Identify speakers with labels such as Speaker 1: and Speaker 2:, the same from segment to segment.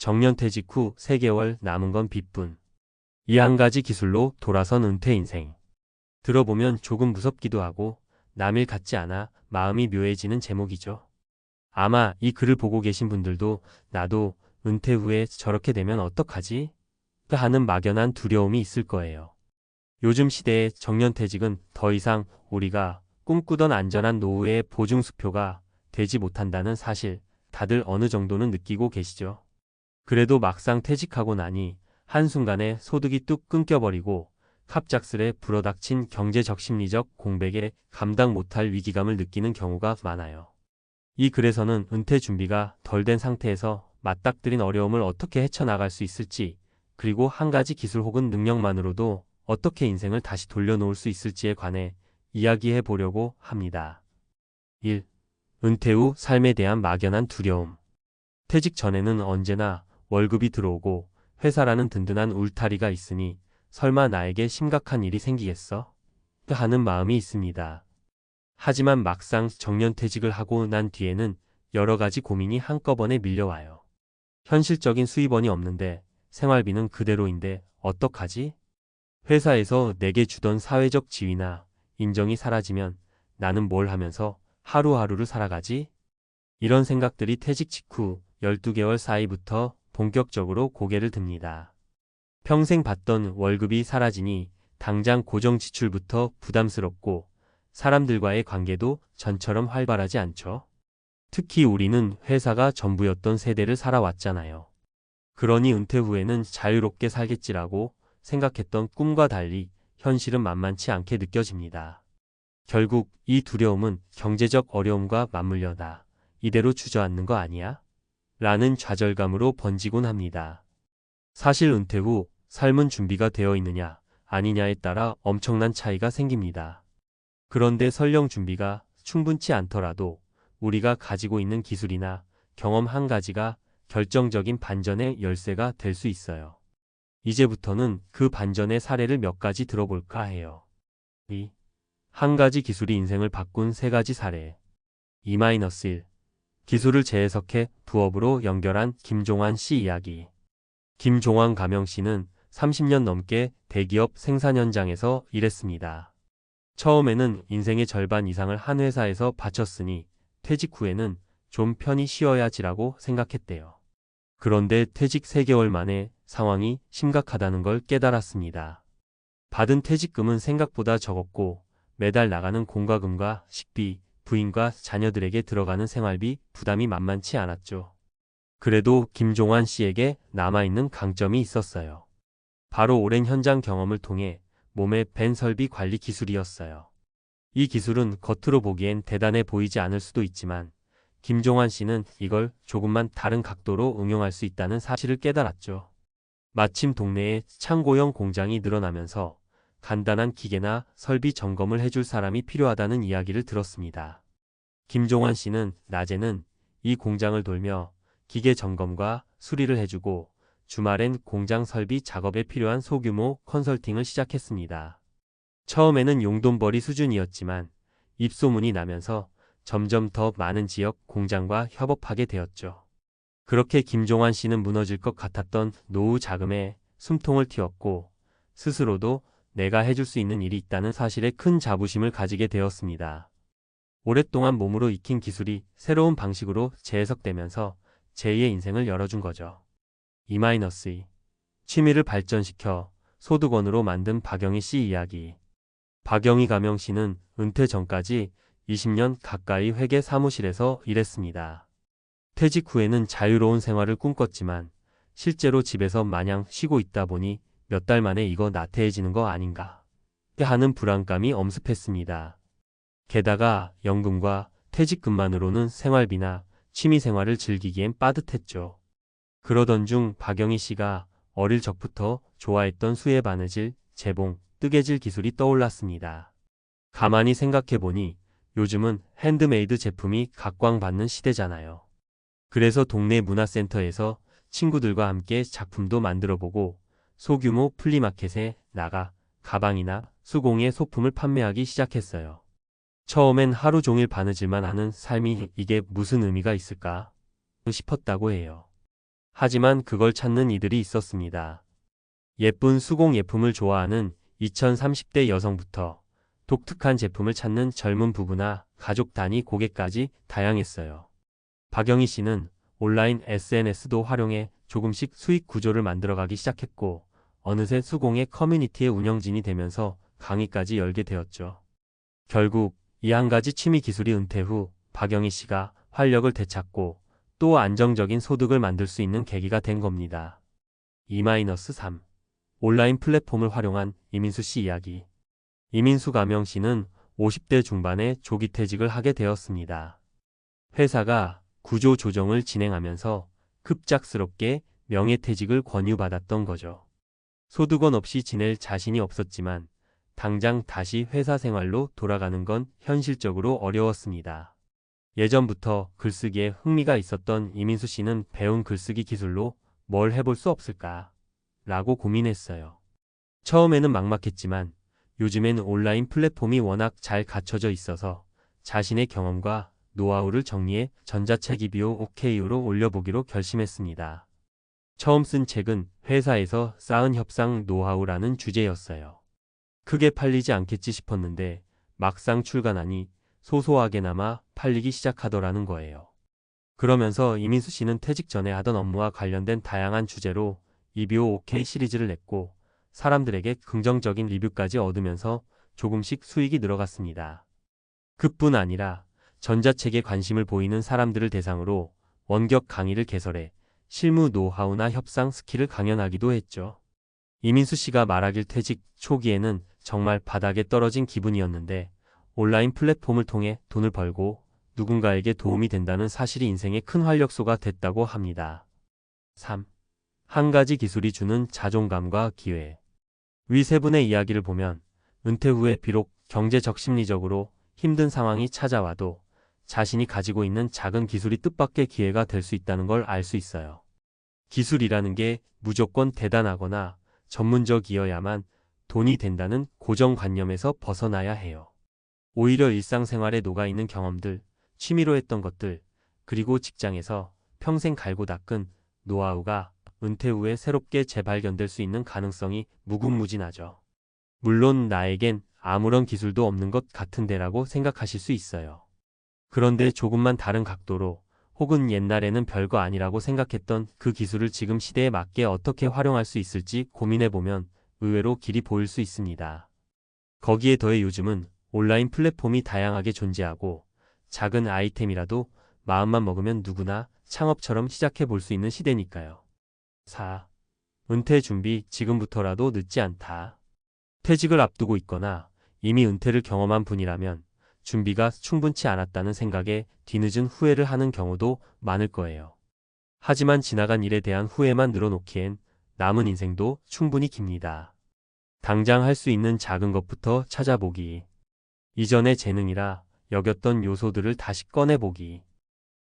Speaker 1: 정년퇴직 후 3개월 남은 건 빚뿐. 이 한 가지 기술로 돌아선 은퇴 인생. 들어보면 조금 무섭기도 하고 남일 같지 않아 마음이 묘해지는 제목이죠. 아마 이 글을 보고 계신 분들도 나도 은퇴 후에 저렇게 되면 어떡하지? 하는 막연한 두려움이 있을 거예요. 요즘 시대의 정년퇴직은 더 이상 우리가 꿈꾸던 안전한 노후의 보증수표가 되지 못한다는 사실 다들 어느 정도는 느끼고 계시죠. 그래도 막상 퇴직하고 나니 한순간에 소득이 뚝 끊겨버리고 갑작스레 불어닥친 경제적 심리적 공백에 감당 못할 위기감을 느끼는 경우가 많아요. 이 글에서는 은퇴 준비가 덜 된 상태에서 맞닥뜨린 어려움을 어떻게 헤쳐나갈 수 있을지, 그리고 한 가지 기술 혹은 능력만으로도 어떻게 인생을 다시 돌려놓을 수 있을지에 관해 이야기해 보려고 합니다. 1. 은퇴 후 삶에 대한 막연한 두려움. 퇴직 전에는 언제나 월급이 들어오고 회사라는 든든한 울타리가 있으니 설마 나에게 심각한 일이 생기겠어? 하는 마음이 있습니다. 하지만 막상 정년퇴직을 하고 난 뒤에는 여러 가지 고민이 한꺼번에 밀려와요. 현실적인 수입원이 없는데 생활비는 그대로인데 어떡하지? 회사에서 내게 주던 사회적 지위나 인정이 사라지면 나는 뭘 하면서 하루하루를 살아가지? 이런 생각들이 퇴직 직후 12개월 사이부터 본격적으로 고개를 듭니다. 평생 받던 월급이 사라지니 당장 고정 지출부터 부담스럽고 사람들과의 관계도 전처럼 활발하지 않죠. 특히 우리는 회사가 전부였던 세대를 살아왔잖아요. 그러니 은퇴 후에는 자유롭게 살겠지라고 생각했던 꿈과 달리 현실은 만만치 않게 느껴집니다. 결국 이 두려움은 경제적 어려움과 맞물려 나 이대로 주저앉는 거 아니야? 라는 좌절감으로 번지곤 합니다. 사실 은퇴 후 삶은 준비가 되어 있느냐 아니냐에 따라 엄청난 차이가 생깁니다. 그런데 설령 준비가 충분치 않더라도 우리가 가지고 있는 기술이나 경험 한 가지가 결정적인 반전의 열쇠가 될 수 있어요. 이제부터는 그 반전의 사례를 몇 가지 들어볼까 해요. 2. 한 가지 기술이 인생을 바꾼 3가지 사례. 2-1. 기술을 재해석해 부업으로 연결한 김종환 씨 이야기. 김종환 가명 씨는 30년 넘게 대기업 생산 현장에서 일했습니다. 처음에는 인생의 절반 이상을 한 회사에서 바쳤으니 퇴직 후에는 좀 편히 쉬어야지라고 생각했대요. 그런데 퇴직 3개월 만에 상황이 심각하다는 걸 깨달았습니다. 받은 퇴직금은 생각보다 적었고 매달 나가는 공과금과 식비, 부인과 자녀들에게 들어가는 생활비 부담이 만만치 않았죠. 그래도 김종환 씨에게 남아있는 강점이 있었어요. 바로 오랜 현장 경험을 통해 몸에 밴 설비 관리 기술이었어요. 이 기술은 겉으로 보기엔 대단해 보이지 않을 수도 있지만 김종환 씨는 이걸 조금만 다른 각도로 응용할 수 있다는 사실을 깨달았죠. 마침 동네에 창고형 공장이 늘어나면서 간단한 기계나 설비 점검을 해줄 사람이 필요하다는 이야기를 들었습니다. 김종환 씨는 낮에는 이 공장을 돌며 기계 점검과 수리를 해주고 주말엔 공장 설비 작업에 필요한 소규모 컨설팅을 시작했습니다. 처음에는 용돈벌이 수준이었지만 입소문이 나면서 점점 더 많은 지역 공장과 협업하게 되었죠. 그렇게 김종환 씨는 무너질 것 같았던 노후 자금에 숨통을 틔웠고 스스로도 내가 해줄 수 있는 일이 있다는 사실에 큰 자부심을 가지게 되었습니다. 오랫동안 몸으로 익힌 기술이 새로운 방식으로 재해석되면서 제2의 인생을 열어준 거죠. 2-2. 취미를 발전시켜 소득원으로 만든 박영희 씨 이야기. 박영희 가명 씨는 은퇴 전까지 20년 가까이 회계 사무실에서 일했습니다. 퇴직 후에는 자유로운 생활을 꿈꿨지만 실제로 집에서 마냥 쉬고 있다 보니 몇 달 만에 이거 나태해지는 거 아닌가 하는 불안감이 엄습했습니다. 게다가 연금과 퇴직금만으로는 생활비나 취미생활을 즐기기엔 빠듯했죠. 그러던 중 박영희 씨가 어릴 적부터 좋아했던 수에 바느질, 재봉, 뜨개질 기술이 떠올랐습니다. 가만히 생각해보니 요즘은 핸드메이드 제품이 각광받는 시대잖아요. 그래서 동네 문화센터에서 친구들과 함께 작품도 만들어보고 소규모 플리마켓에 나가 가방이나 수공예 소품을 판매하기 시작했어요. 처음엔 하루 종일 바느질만 하는 삶이 이게 무슨 의미가 있을까 싶었다고 해요. 하지만 그걸 찾는 이들이 있었습니다. 예쁜 수공 예품을 좋아하는 2030대 여성부터 독특한 제품을 찾는 젊은 부부나 가족 단위 고객까지 다양했어요. 박영희 씨는 온라인 SNS도 활용해 조금씩 수익 구조를 만들어가기 시작했고 어느새 수공예 커뮤니티의 운영진이 되면서 강의까지 열게 되었죠. 결국 이 한 가지 취미 기술이 은퇴 후 박영희 씨가 활력을 되찾고 또 안정적인 소득을 만들 수 있는 계기가 된 겁니다. 2-3. 온라인 플랫폼을 활용한 이민수 씨 이야기. 이민수 가명 씨는 50대 중반에 조기 퇴직을 하게 되었습니다. 회사가 구조 조정을 진행하면서 급작스럽게 명예퇴직을 권유받았던 거죠. 소득원 없이 지낼 자신이 없었지만 당장 다시 회사 생활로 돌아가는 건 현실적으로 어려웠습니다. 예전부터 글쓰기에 흥미가 있었던 이민수 씨는 배운 글쓰기 기술로 뭘 해볼 수 없을까 라고 고민했어요. 처음에는 막막했지만 요즘엔 온라인 플랫폼이 워낙 잘 갖춰져 있어서 자신의 경험과 노하우를 정리해 전자책 이비오 OKU로 올려보기로 결심했습니다. 처음 쓴 책은 회사에서 쌓은 협상 노하우라는 주제였어요. 크게 팔리지 않겠지 싶었는데 막상 출간하니 소소하게나마 팔리기 시작하더라는 거예요. 그러면서 이민수 씨는 퇴직 전에 하던 업무와 관련된 다양한 주제로 이비오 OK 시리즈를 냈고 사람들에게 긍정적인 리뷰까지 얻으면서 조금씩 수익이 늘어갔습니다. 그뿐 아니라 전자책에 관심을 보이는 사람들을 대상으로 원격 강의를 개설해 실무 노하우나 협상 스킬을 강연하기도 했죠. 이민수 씨가 말하길 퇴직 초기에는 정말 바닥에 떨어진 기분이었는데 온라인 플랫폼을 통해 돈을 벌고 누군가에게 도움이 된다는 사실이 인생의 큰 활력소가 됐다고 합니다. 3. 한 가지 기술이 주는 자존감과 기회. 위 세 분의 이야기를 보면 은퇴 후에 비록 경제적 심리적으로 힘든 상황이 찾아와도 자신이 가지고 있는 작은 기술이 뜻밖의 기회가 될 수 있다는 걸 알 수 있어요. 기술이라는 게 무조건 대단하거나 전문적이어야만 돈이 된다는 고정관념에서 벗어나야 해요. 오히려 일상생활에 녹아있는 경험들, 취미로 했던 것들, 그리고 직장에서 평생 갈고 닦은 노하우가 은퇴 후에 새롭게 재발견될 수 있는 가능성이 무궁무진하죠. 물론 나에겐 아무런 기술도 없는 것 같은데라고 생각하실 수 있어요. 그런데 조금만 다른 각도로 혹은 옛날에는 별거 아니라고 생각했던 그 기술을 지금 시대에 맞게 어떻게 활용할 수 있을지 고민해보면 의외로 길이 보일 수 있습니다. 거기에 더해 요즘은 온라인 플랫폼이 다양하게 존재하고 작은 아이템이라도 마음만 먹으면 누구나 창업처럼 시작해 볼 수 있는 시대니까요. 4. 은퇴 준비 지금부터라도 늦지 않다. 퇴직을 앞두고 있거나 이미 은퇴를 경험한 분이라면 준비가 충분치 않았다는 생각에 뒤늦은 후회를 하는 경우도 많을 거예요. 하지만 지나간 일에 대한 후회만 늘어놓기엔 남은 인생도 충분히 깁니다. 당장 할 수 있는 작은 것부터 찾아보기. 이전의 재능이라 여겼던 요소들을 다시 꺼내보기.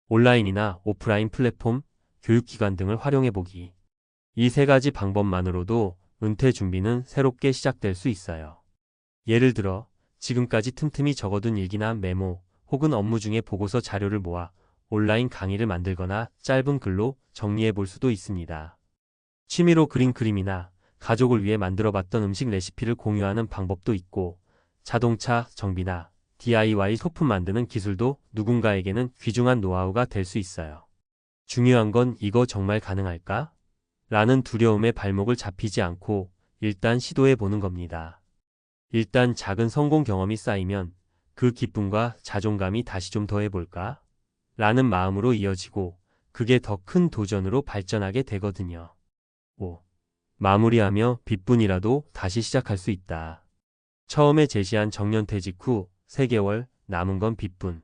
Speaker 1: 온라인이나 오프라인 플랫폼, 교육기관 등을 활용해보기. 이 세 가지 방법만으로도 은퇴 준비는 새롭게 시작될 수 있어요. 예를 들어 지금까지 틈틈이 적어둔 일기나 메모 혹은 업무 중에 보고서 자료를 모아 온라인 강의를 만들거나 짧은 글로 정리해 볼 수도 있습니다. 취미로 그린 그림이나 가족을 위해 만들어봤던 음식 레시피를 공유하는 방법도 있고 자동차 정비나 DIY 소품 만드는 기술도 누군가에게는 귀중한 노하우가 될 수 있어요. 중요한 건 이거 정말 가능할까? 라는 두려움에 발목을 잡히지 않고 일단 시도해 보는 겁니다. 일단 작은 성공 경험이 쌓이면 그 기쁨과 자존감이 다시 좀 더 해볼까? 라는 마음으로 이어지고 그게 더 큰 도전으로 발전하게 되거든요. 5. 마무리하며 빗분이라도 다시 시작할 수 있다. 처음에 제시한 정년퇴직 후 3개월 남은 건 빗분.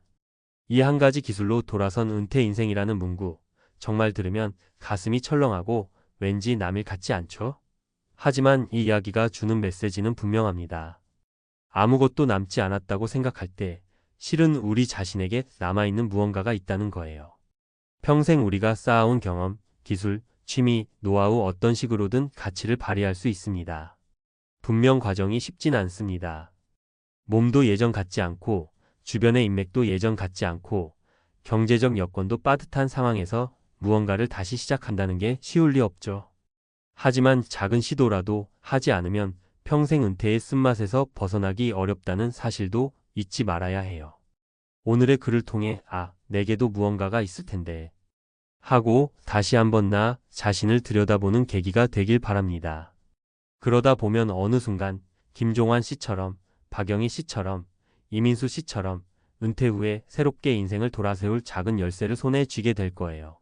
Speaker 1: 이 한 가지 기술로 돌아선 은퇴 인생이라는 문구. 정말 들으면 가슴이 철렁하고 왠지 남일 같지 않죠? 하지만 이 이야기가 주는 메시지는 분명합니다. 아무것도 남지 않았다고 생각할 때 실은 우리 자신에게 남아있는 무언가가 있다는 거예요. 평생 우리가 쌓아온 경험, 기술, 취미, 노하우 어떤 식으로든 가치를 발휘할 수 있습니다. 분명 과정이 쉽진 않습니다. 몸도 예전 같지 않고 주변의 인맥도 예전 같지 않고 경제적 여건도 빠듯한 상황에서 무언가를 다시 시작한다는 게 쉬울 리 없죠. 하지만 작은 시도라도 하지 않으면 평생 은퇴의 쓴맛에서 벗어나기 어렵다는 사실도 잊지 말아야 해요. 오늘의 글을 통해 내게도 무언가가 있을 텐데 하고 다시 한번 나 자신을 들여다보는 계기가 되길 바랍니다. 그러다 보면 어느 순간 김종환 씨처럼, 박영희 씨처럼, 이민수 씨처럼 은퇴 후에 새롭게 인생을 돌아세울 작은 열쇠를 손에 쥐게 될 거예요.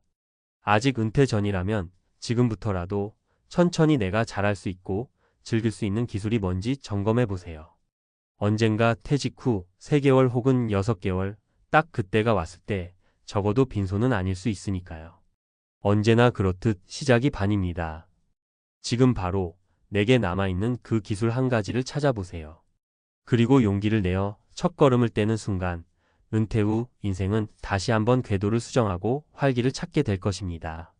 Speaker 1: 아직 은퇴 전이라면 지금부터라도 천천히 내가 잘할 수 있고 즐길 수 있는 기술이 뭔지 점검해 보세요. 언젠가 퇴직 후 3개월 혹은 6개월 딱 그때가 왔을 때 적어도 빈손은 아닐 수 있으니까요. 언제나 그렇듯 시작이 반입니다. 지금 바로 내게 남아있는 그 기술 한 가지를 찾아보세요. 그리고 용기를 내어 첫걸음을 떼는 순간 은퇴 후 인생은 다시 한번 궤도를 수정하고 활기를 찾게 될 것입니다.